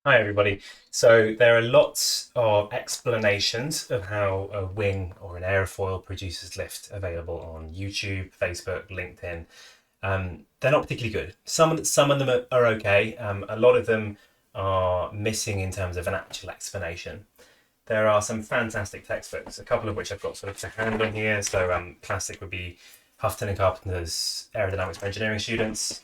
Hi everybody. So there are lots of explanations of how a wing or an airfoil produces lift available on YouTube, Facebook, LinkedIn. They're not particularly good. Some of them are okay. A lot of them are missing in terms of an actual explanation. There are some fantastic textbooks, a couple of which I've got sort of to hand on here. So classic would be Houghton and Carpenter's Aerodynamics for Engineering Students.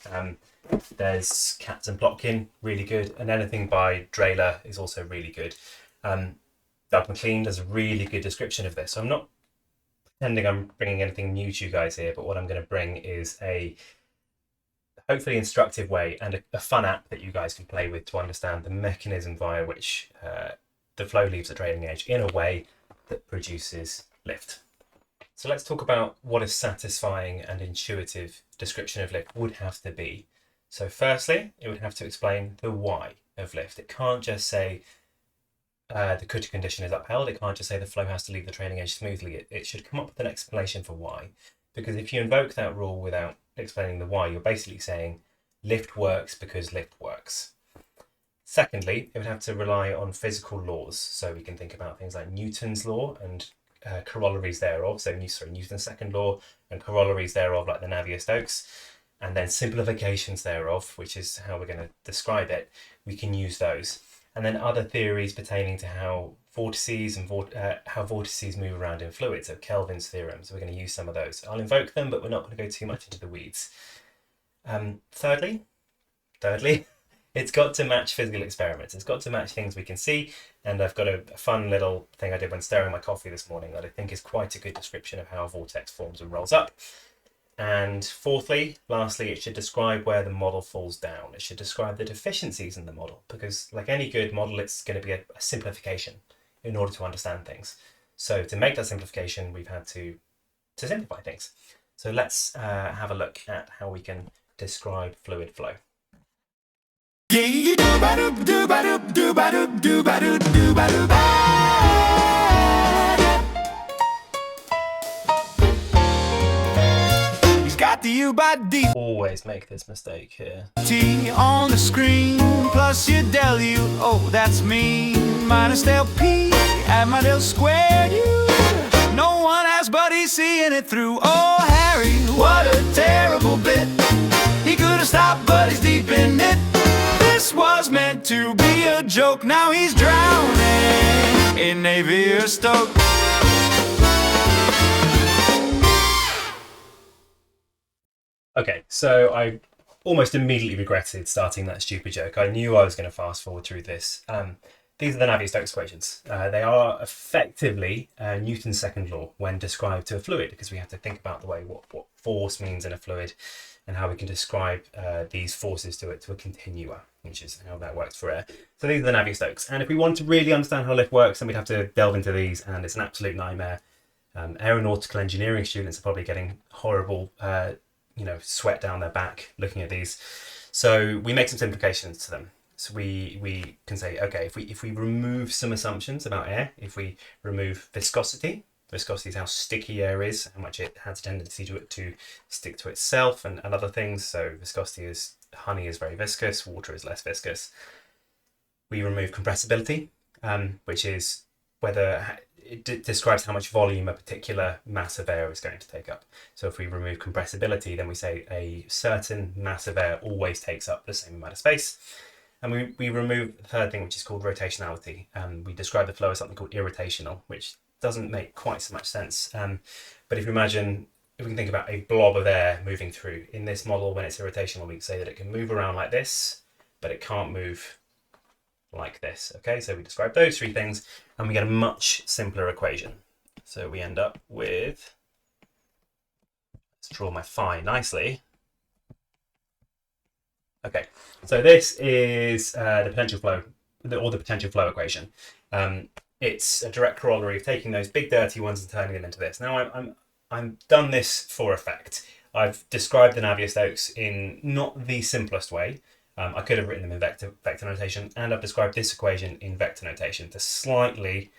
There's Captain Plotkin, really good, and anything by Drayler is also really good. Doug McLean does a really good description of this. So I'm not pretending I'm bringing anything new to you guys here, but what I'm going to bring is a hopefully instructive way and a fun app that you guys can play with to understand the mechanism via which the flow leaves the trailing edge in a way that produces lift. So let's talk about what a satisfying and intuitive description of lift would have to be. So firstly, it would have to explain the why of lift. It can't just say the Kutta condition is upheld. It can't just say the flow has to leave the trailing edge smoothly. It should come up with an explanation for why. Because if you invoke that rule without explaining the why, you're basically saying lift works because lift works. Secondly, it would have to rely on physical laws. So we can think about things like Newton's law and corollaries thereof. So Newton's second law and corollaries thereof, like the Navier-Stokes, and then simplifications thereof, which is how we're going to describe it. We can use those. And then other theories pertaining to how vortices and how vortices move around in fluids, so Kelvin's theorem. So we're going to use some of those. I'll invoke them, but we're not going to go too much into the weeds. Thirdly, it's got to match physical experiments. It's got to match things we can see. And I've got a fun little thing I did when stirring my coffee this morning that I think is quite a good description of how a vortex forms and rolls up. And lastly, it should describe where the model falls down. It should describe the deficiencies in the model, because like any good model, it's going to be a simplification in order to understand things. So to make that simplification, we've had to simplify things. So let's have a look at how we can describe fluid flow. Always make this mistake here. T on the screen, plus your del U, oh that's me, minus del P, add my del squared U. No one has but he's seeing it through. Oh Harry, what a terrible bit. He could have stopped but he's deep in it. This was meant to be a joke, now he's drowning in Navier-Stokes. Okay, so I almost immediately regretted starting that stupid joke. I knew I was going to fast forward through this. These are the Navier-Stokes equations. They are effectively Newton's second law when described to a fluid, because we have to think about the way what force means in a fluid and how we can describe these forces to a continua, which is how that works for air. So these are the Navier-Stokes. And if we want to really understand how lift works, then we'd have to delve into these, and it's an absolute nightmare. Aeronautical engineering students are probably getting horrible sweat down their back looking at these. So we make some simplifications to them. So we can say, okay, if we remove some assumptions about air, if we remove viscosity is how sticky air is, how much it has a tendency to stick to itself and other things. So viscosity is, honey is very viscous, water is less viscous. We remove compressibility, which is whether it describes how much volume a particular mass of air is going to take up. So if we remove compressibility, then we say a certain mass of air always takes up the same amount of space. And we remove the third thing, which is called rotationality. We describe the flow as something called irrotational, which doesn't make quite so much sense. But if we can think about a blob of air moving through, in this model, when it's irrotational, we can say that it can move around like this, but it can't move like this. Okay, so we describe those three things and we get a much simpler equation. So we end up with, let's draw my phi nicely. Okay, so this is the potential flow, or the potential flow equation. It's a direct corollary of taking those big dirty ones and turning them into this. Now I'm done this for effect. I've described the Navier-Stokes in not the simplest way. I could have written them in vector notation, and I've described this equation in vector notation to slightly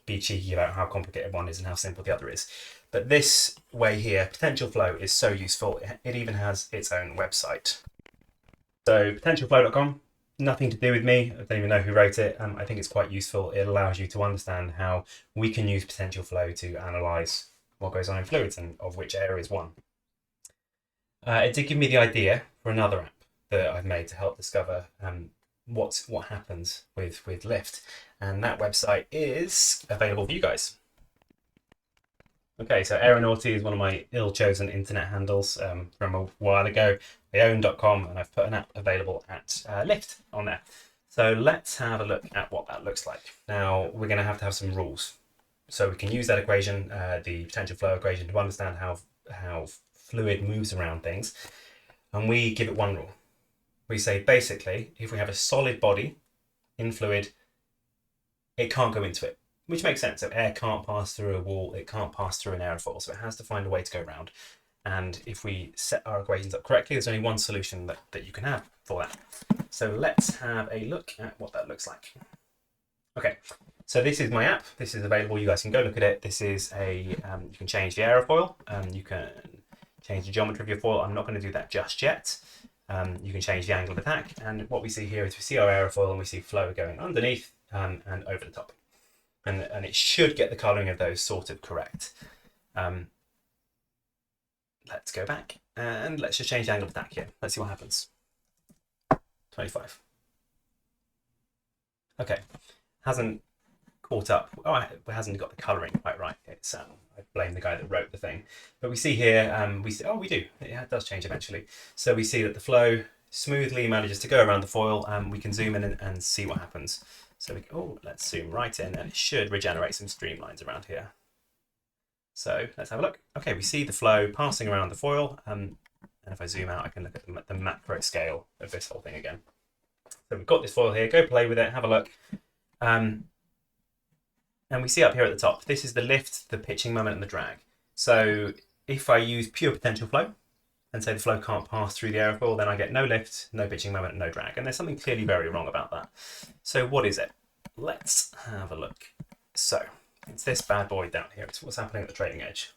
be cheeky about how complicated one is and how simple the other is. But this way here, potential flow, is so useful. It even has its own website. So potentialflow.com, nothing to do with me. I don't even know who wrote it. I think it's quite useful. It allows you to understand how we can use potential flow to analyse what goes on in fluids and of which air is one. It did give me the idea for another app that I've made to help discover what happens with lift, and that website is available for you guys. Okay, so Aeronauty is one of my ill-chosen internet handles from a while ago. I own.com, and I've put an app available at Lyft on there. So let's have a look at what that looks like. Now, we're going to have some rules. So we can use that equation, the potential flow equation, to understand how fluid moves around things. And we give it one rule. We say, basically, if we have a solid body in fluid, it can't go into it. Which makes sense. So air can't pass through a wall, it can't pass through an aerofoil, so it has to find a way to go around. And if we set our equations up correctly, there's only one solution that you can have for that. So let's have a look at what that looks like. Okay, so this is my app. This is available. You guys can go look at it. This is you can change the aerofoil. You can change the geometry of your foil. I'm not going to do that just yet. You can change the angle of attack. And what we see here is we see our aerofoil and we see flow going underneath and over the top. And it should get the colouring of those sort of correct. Let's go back and let's just change the angle of attack here. Let's see what happens. 25. Okay, hasn't caught up. Oh, it hasn't got the colouring quite right. It's I blame the guy that wrote the thing. But we see here, we do. It does change eventually. So we see that the flow smoothly manages to go around the foil, and we can zoom in and see what happens. So let's zoom right in, and it should regenerate some streamlines around here. So let's have a look. Okay, we see the flow passing around the foil, and if I zoom out, I can look at the macro scale of this whole thing again. So we've got this foil here. Go play with it, have a look. And we see up here at the top, this is the lift, the pitching moment, and the drag. So if I use pure potential flow and say the flow can't pass through the aerofoil, then I get no lift, no pitching moment, and no drag. And there's something clearly very wrong about that. So what is it? Let's have a look. So it's this bad boy down here. It's what's happening at the trailing edge.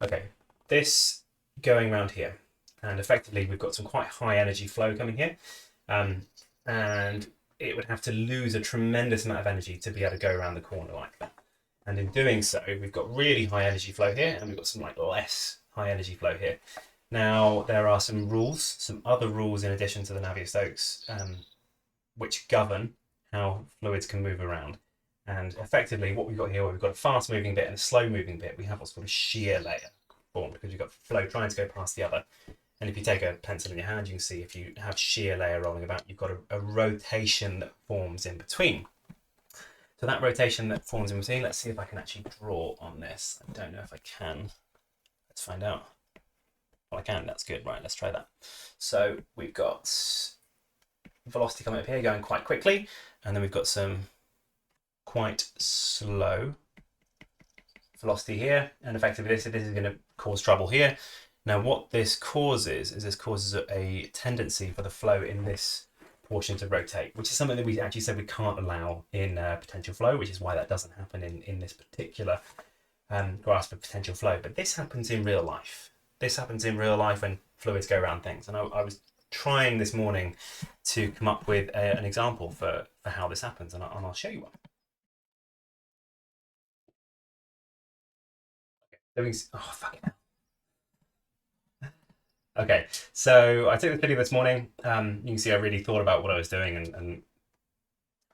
Okay, this going around here. And effectively, we've got some quite high energy flow coming here. And it would have to lose a tremendous amount of energy to be able to go around the corner like that. And in doing so, we've got really high energy flow here, and we've got some less high energy flow here. Now, there are some rules, some other rules in addition to the Navier-Stokes, which govern how fluids can move around. And effectively, what we've got here, we've got a fast moving bit and a slow moving bit. We have what's called a shear layer formed because you've got flow trying to go past the other. And if you take a pencil in your hand, you can see if you have shear layer rolling about, you've got a rotation that forms in between. So that rotation that forms in between, let's see if I can actually draw on this. I don't know if I can. Let's find out. Well, I can, that's good. Right, let's try that. So we've got velocity coming up here, going quite quickly. And then we've got some quite slow velocity here. And effectively, this is going to cause trouble here. Now, what this causes is a tendency for the flow in this portion to rotate, which is something that we actually said we can't allow in potential flow, which is why that doesn't happen in this particular grasp of potential flow. But this happens in real life. This happens in real life when fluids go around things. And I was trying this morning to come up with an example for how this happens, and I'll show you one. Okay. Oh, fuck it. Okay, so I took this video this morning. You can see I really thought about what I was doing, and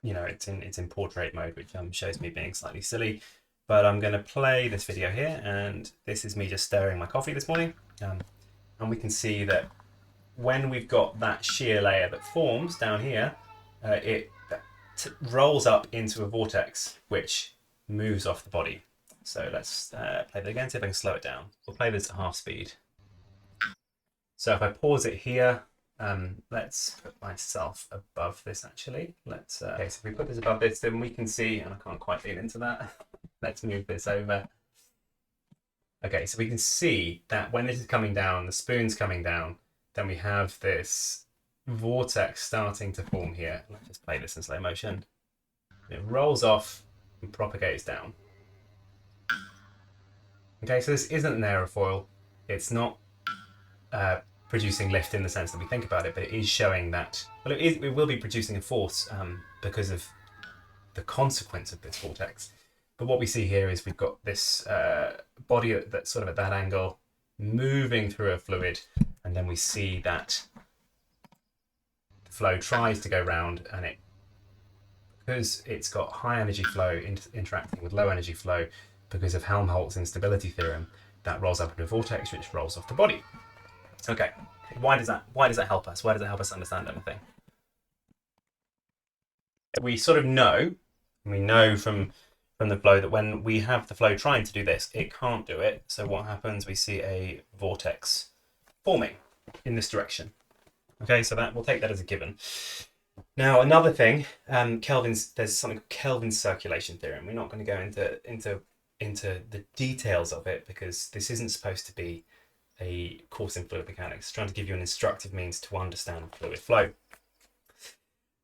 you know, it's in portrait mode, which shows me being slightly silly. But I'm going to play this video here, and this is me just stirring my coffee this morning. And we can see that when we've got that shear layer that forms down here, it rolls up into a vortex, which moves off the body. So let's play that again, see if I can slow it down. We'll play this at half speed. So if I pause it here, let's put myself above this actually. Okay, so if we put this above this, then we can see, and I can't quite lean into that. Let's move this over. Okay, so we can see that when this is coming down, the spoon's coming down, then we have this vortex starting to form here. Let's just play this in slow motion. It rolls off and propagates down. Okay, so this isn't an aerofoil. It's not producing lift in the sense that we think about it, but it is showing that, well, it will be producing a force because of the consequence of this vortex. But what we see here is we've got this body that's sort of at that angle moving through a fluid, and then we see that the flow tries to go round, and because it's got high energy flow interacting with low energy flow because of Helmholtz instability theorem, that rolls up into a vortex which rolls off the body. Okay, why does that help us? Why does it help us understand anything? We sort of know, we know from the flow that when we have the flow trying to do this, it can't do it. So what happens? We see a vortex forming in this direction. Okay, so that we'll take that as a given. Now another thing, there's something called Kelvin's circulation theorem. We're not going to go into the details of it because this isn't supposed to be a course in fluid mechanics. It's trying to give you an instructive means to understand fluid flow.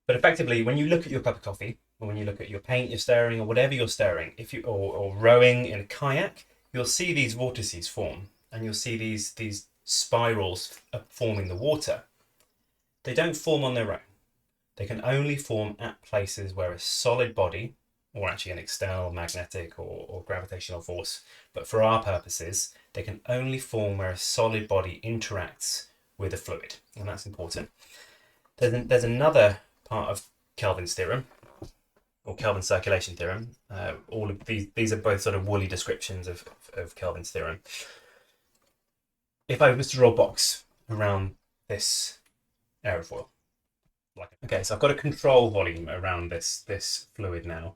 But effectively, when you look at your cup of coffee, or when you look at your paint you're stirring, or whatever you're stirring, or rowing in a kayak, you'll see these vortices form, and you'll see these spirals forming the water. They don't form on their own. They can only form at places where a solid body, or actually an external magnetic or gravitational force, but for our purposes, they can only form where a solid body interacts with a fluid, and that's important. There's another part of Kelvin's theorem, or Kelvin's circulation theorem. All of these are both sort of woolly descriptions of Kelvin's theorem. If I was to draw a box around this aerofoil, okay, so I've got a control volume around this fluid now.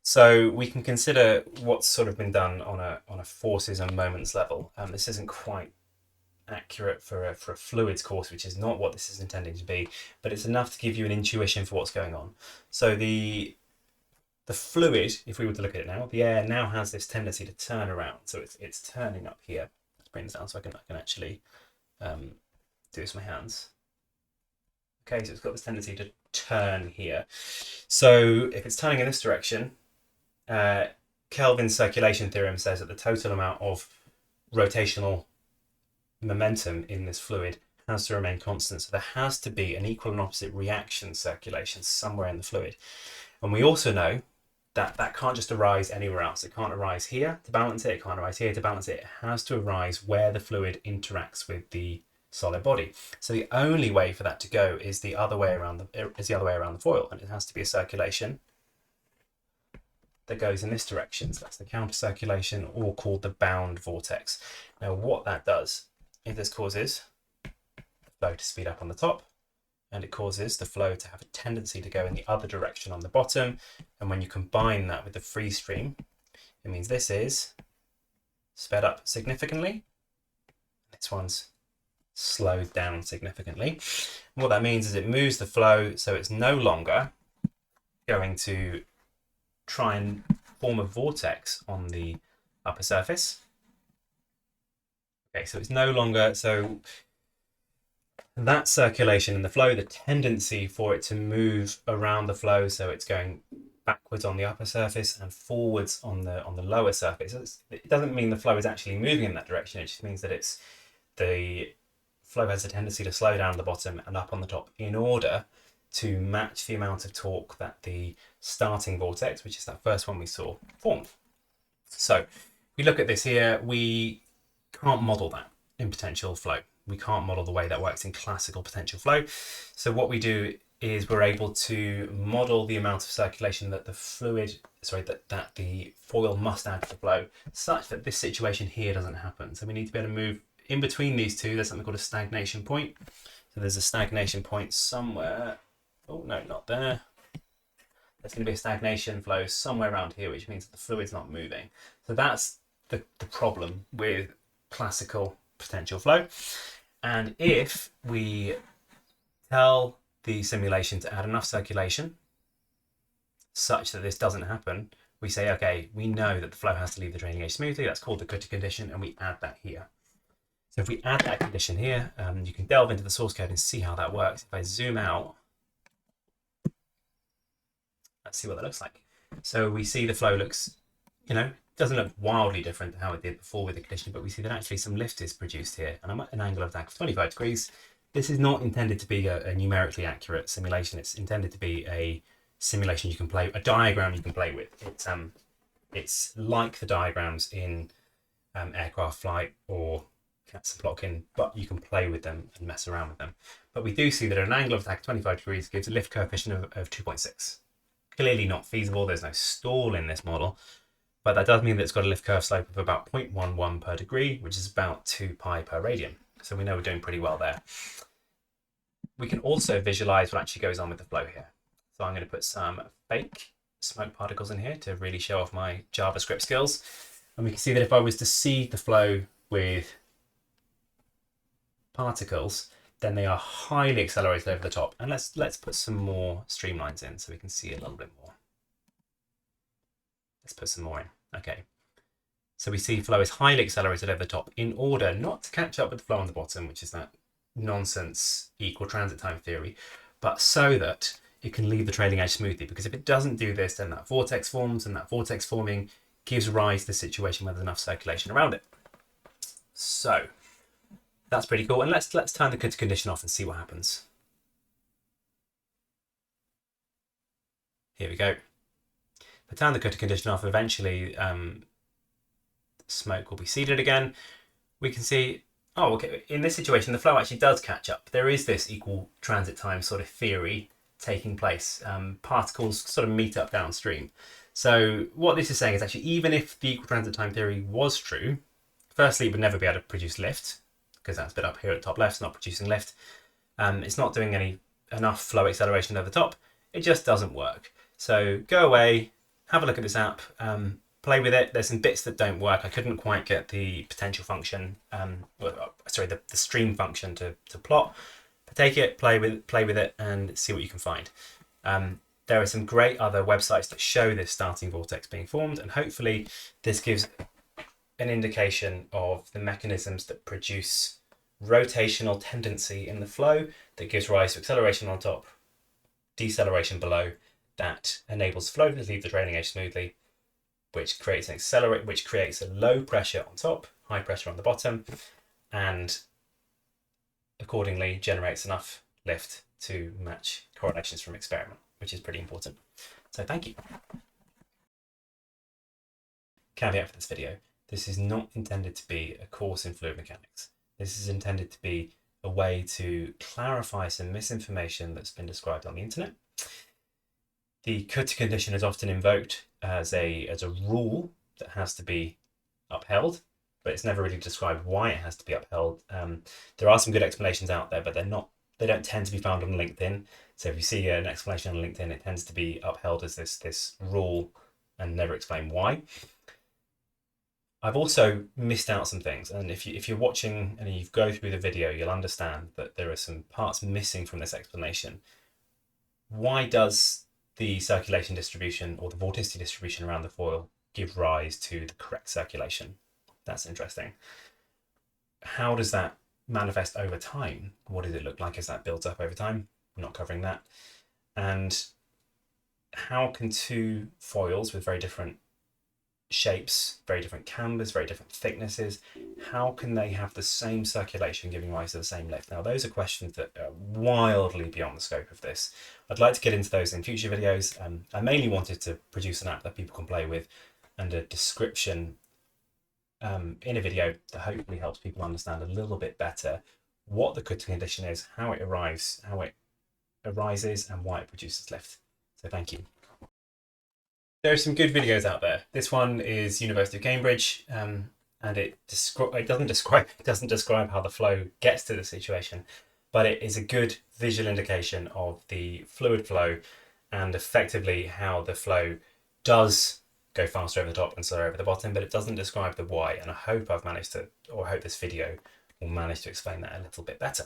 So we can consider what's sort of been done on a forces and moments level. This isn't quite accurate for a fluids course, which is not what this is intending to be, but it's enough to give you an intuition for what's going on. So the fluid, if we were to look at it now, the air now has this tendency to turn around. So it's turning up here. Let's bring this down so I can actually do this with my hands. Okay, so it's got this tendency to turn here. So if it's turning in this direction, Kelvin's circulation theorem says that the total amount of rotational momentum in this fluid has to remain constant. So there has to be an equal and opposite reaction circulation somewhere in the fluid. And we also know that that can't just arise anywhere else. It can't arise here to balance it. It can't arise here to balance it. It has to arise where the fluid interacts with the solid body. So the only way for that to go is the other way around the foil, and it has to be a circulation that goes in this direction. So that's the counter circulation, or called the bound vortex. Now what that does is this causes the flow to speed up on the top, and it causes the flow to have a tendency to go in the other direction on the bottom. And when you combine that with the free stream, it means this is sped up significantly. This one's slowed down significantly. And what that means is it moves the flow so it's no longer going to try and form a vortex on the upper surface. Okay, so it's no longer, so that circulation in the flow, the tendency for it to move around the flow, so it's going backwards on the upper surface and forwards on the lower surface. It doesn't mean the flow is actually moving in that direction. It just means that the flow has a tendency to slow down at the bottom and up on the top in order to match the amount of torque that the starting vortex, which is that first one we saw, formed. So if we look at this here, we can't model that in potential flow. We can't model the way that works in classical potential flow. So what we do is we're able to model the amount of circulation that the foil must add to the flow, such that this situation here doesn't happen. So we need to be able to move in between these two. There's something called a stagnation point. So there's a stagnation point somewhere. Oh no, not there. There's going to be a stagnation flow somewhere around here, which means that the fluid's not moving. So that's the problem with classical potential flow. And if we tell the simulation to add enough circulation such that this doesn't happen, we say, okay, we know that the flow has to leave the draining edge smoothly. That's called the Kutta condition, and we add that here. So if we add that condition here, you can delve into the source code and see how that works. If I zoom out, let's see what that looks like. So we see the flow looks, doesn't look wildly different to how it did before with the condition, but we see that actually some lift is produced here, and I'm at an angle of attack of 25 degrees. This is not intended to be a numerically accurate simulation. It's intended to be a simulation you can play, a diagram you can play with. It's like the diagrams in aircraft flight or cats and blocking, but you can play with them and mess around with them. But we do see that an angle of attack of 25 degrees gives a lift coefficient of 2.6. Clearly not feasible. There's no stall in this model, but that does mean that it's got a lift curve slope of about 0.11 per degree, which is about 2 pi per radian. So we know we're doing pretty well there. We can also visualize what actually goes on with the flow here. So I'm going to put some fake smoke particles in here to really show off my JavaScript skills. And we can see that if I was to see the flow with particles, then they are highly accelerated over the top. And let's put some more streamlines in so we can see a little bit more. Let's put some more in. Okay. So we see flow is highly accelerated over the top in order not to catch up with the flow on the bottom, which is that nonsense equal transit time theory, but so that it can leave the trailing edge smoothly. Because if it doesn't do this, then that vortex forms, and that vortex forming gives rise to the situation where there's enough circulation around it. So that's pretty cool. And let's turn the Kutta condition off and see what happens. Here we go. If I turn the Kutta condition off, eventually smoke will be seeded again. We can see, oh, okay, in this situation, the flow actually does catch up. There is this equal transit time sort of theory taking place. Particles sort of meet up downstream. So what this is saying is actually, even if the equal transit time theory was true, firstly, it would never be able to produce lift, because that's a bit up here at the top left, it's not producing lift. It's not doing enough flow acceleration over the top. It just doesn't work. So go away, have a look at this app, play with it. There's some bits that don't work. I couldn't quite get the potential function, the stream function to plot. But take it, play with it, and see what you can find. There are some great other websites that show this starting vortex being formed, and hopefully this gives an indication of the mechanisms that produce rotational tendency in the flow that gives rise to acceleration on top, deceleration below, that enables flow to leave the trailing edge smoothly, which creates a low pressure on top, high pressure on the bottom, and accordingly generates enough lift to match correlations from experiment, which is pretty important. So thank you. Caveat for this video: this is not intended to be a course in fluid mechanics. This is intended to be a way to clarify some misinformation that's been described on the internet. The Kutta condition is often invoked as a rule that has to be upheld, but it's never really described why it has to be upheld. There are some good explanations out there, but they don't tend to be found on LinkedIn. So if you see an explanation on LinkedIn, it tends to be upheld as this rule and never explain why. I've also missed out some things, and if you're watching and you go through the video, you'll understand that there are some parts missing from this explanation. Why does the circulation distribution or the vorticity distribution around the foil give rise to the correct circulation? That's interesting. How does that manifest over time? What does it look like as that builds up over time? I'm not covering that. And how can two foils with very different shapes, very different cambers, very different thicknesses, how can they have the same circulation giving rise to the same lift? Now, those are questions that are wildly beyond the scope of this. I'd like to get into those in future videos. I mainly wanted to produce an app that people can play with and a description in a video that hopefully helps people understand a little bit better what the Kutta condition is, how it arises, and why it produces lift. So thank you. There are some good videos out there. This one is University of Cambridge, and it doesn't describe how the flow gets to the situation, but it is a good visual indication of the fluid flow and effectively how the flow does go faster over the top and slower over the bottom, but it doesn't describe the why. And I hope I hope this video will manage to explain that a little bit better.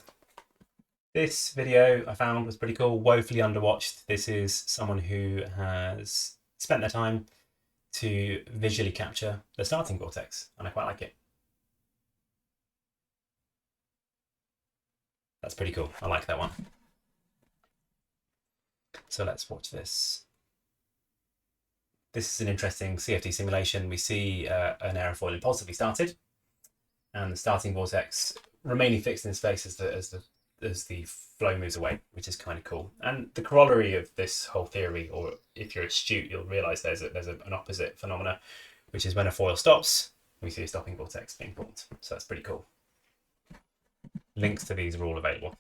This video I found was pretty cool, woefully underwatched. This is someone who has spent their time to visually capture the starting vortex, and I quite like it. That's pretty cool. I like that one. So let's watch this. this is an interesting CFD simulation. We see an aerofoil impulsively started, and the starting vortex remaining fixed in space as the flow moves away, which is kind of cool. And the corollary of this whole theory, or if you're astute, you'll realize there's an opposite phenomena, which is when a foil stops, we see a stopping vortex being formed. So that's pretty cool. Links to these are all available.